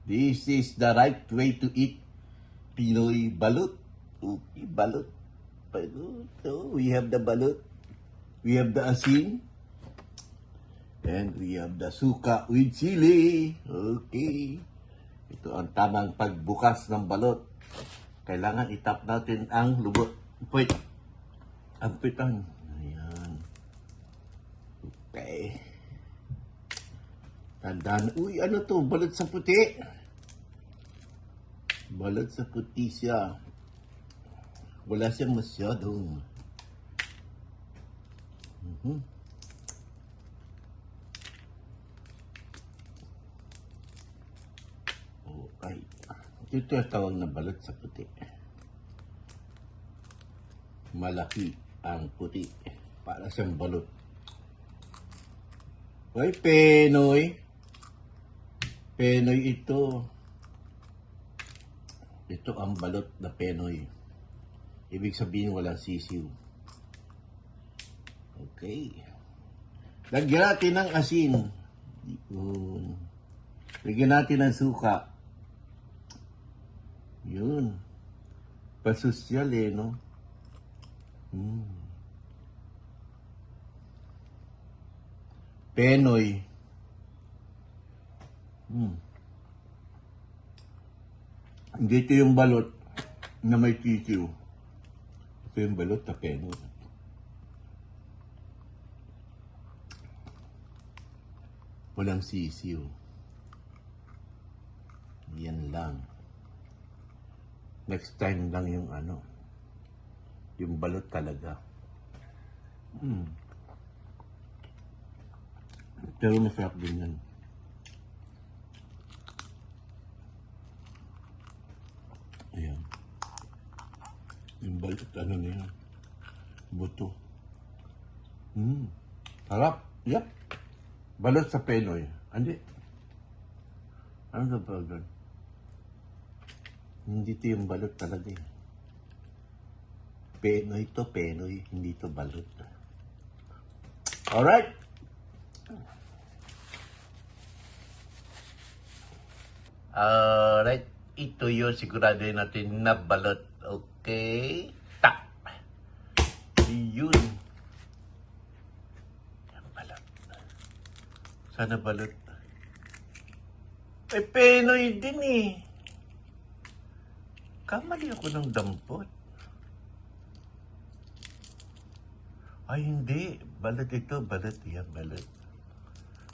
This is the right way to eat Pinoy balut. Okay, balut. Balut. So, we have the balut. We have the asin. And we have the suka with chili. Okay. Ito ang tamang pagbukas ng balot. Kailangan itap natin ang lubot. Wait. Ang pitang. Ayan. Okay. Tandaan. Uy, ano to? Balot sa puti. Balot sa puti siya. Wala siyang masyadong. Okay. Ito yung tawag na balot sa puti. Malaki ang puti. Para siyang balot. Hoy, Penoy. Penoy ito. Ito ang balot na Penoy. Ibig sabihin walang sisiw. Okay. Lagyan natin ng asin. Yun. Lagyan natin ng suka. Yun. Pasosyal no? Penoy. Dito yung balot na may sisiw. Ito yung balot na Penoy. Walang sisiw. Yan lang. Next time lang yung yung balot talaga. Pero masarap din yan. Ayan. Yung balot, niya. Buto. Sarap. Yep. Balot sa Penoy. Hindi. Ano na ba gan? Hindi ito yung balot talaga eh. Penoy to, Penoy. Hindi to balot. Alright. Alright. Ito yun. Sigurado natin na balot. Okay. Tak. Yun. Sana balot. Penoy din eh. Kamali ako ng dampot. Ay, hindi. Balot ito. Balot. Yan, balot.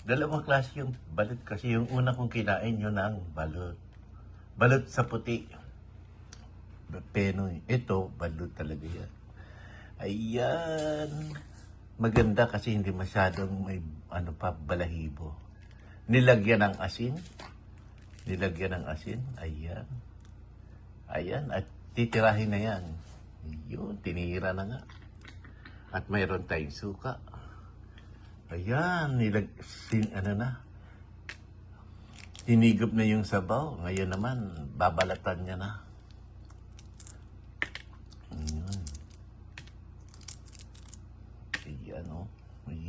Dalawang klase yung balot kasi yung una kong kinain yun ang balot. Balot sa puti. Penoy. Ito, balot talaga yan. Ayan. Maganda kasi hindi masyadong may balahibo. Nilagyan ng asin. Ayan. Ayan. At titirahin na yan. Yun. Tinira na nga. At mayroon tayong suka. Ayan. Tinigop na yung sabaw. Ngayon naman, babalatan niya na.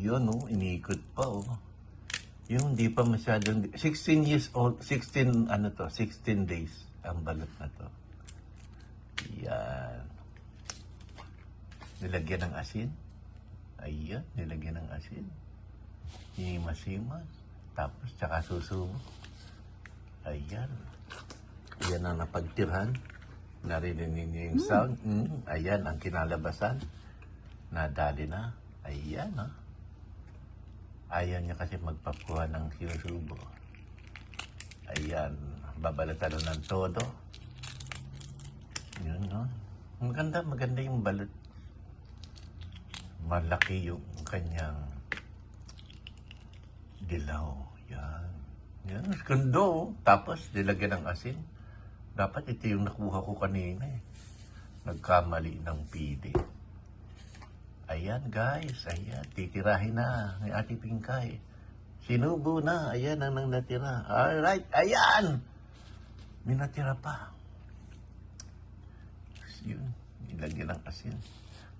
Yun, iniikot pa, Yung hindi pa masyadong, 16 years old, 16 days ang balot na to. Yan. Nilagyan ng asin. Ayan, nilagyan ng asin. Himas-himas. Tapos, tsaka susubo. Ayan. Ayan ang napagtirhan. Narinig niyo yung sound. Ayan ang kinalabasan. Nadali na. Ayan, Ayaw niya kasi magpakuha ng sinusubo. Ayan, babalatan ng todo. Yun, Maganda yung balot. Malaki yung kanyang dilaw. Yan, ganda, Tapos, nilagyan ng asin. Dapat ito yung nakuha ko kanina eh. Nagkamali ng pili. Ayan guys, ayan, titirahin na ni Ate Pingkay. Sinubo na, ayan ang nang natira. Alright, ayan! May natira pa. Yun, nilagyan ng asin.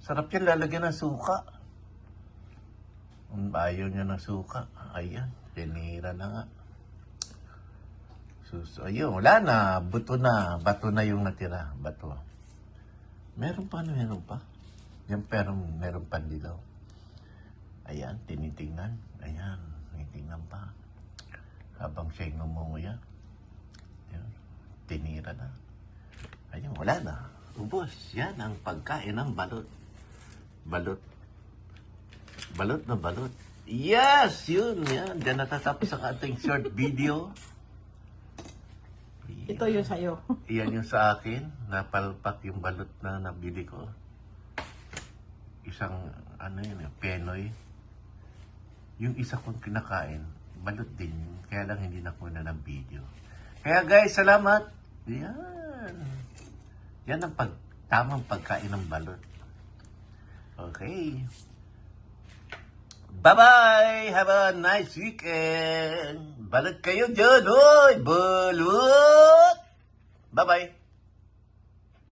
Sarap yan, lalagyan ng suka. Ayaw niya ng suka. Ayan, tinira na nga. sus. Ayun, wala na. Buto na. Bato na yung natira. Bato. Meron pa, meron pa. Yan, pero meron pa dilaw. Ayan, tinitingnan. Ayan, tinitingnan pa. Habang siya'y ngumunguya. Ayan, tinira na. Ayun, wala na. Ubos. Yan ang pagkain ng balot. Balot. Balot na balot. Yes! Yun, yan. Diyan natatapos ang ating short video. Ito yung sa'yo. Iyan yung sa akin. Napalpak yung balot na nabili ko. Isang, penoy. Yung isa kong kinakain, balot din yun. Kaya lang hindi na kuna ng video. Kaya guys, salamat. Yan. Yan ang tamang pagkain ng balot. Okay. Bye-bye! Have a nice weekend! Balot kayo dyan, hoy! Balot! Bye-bye!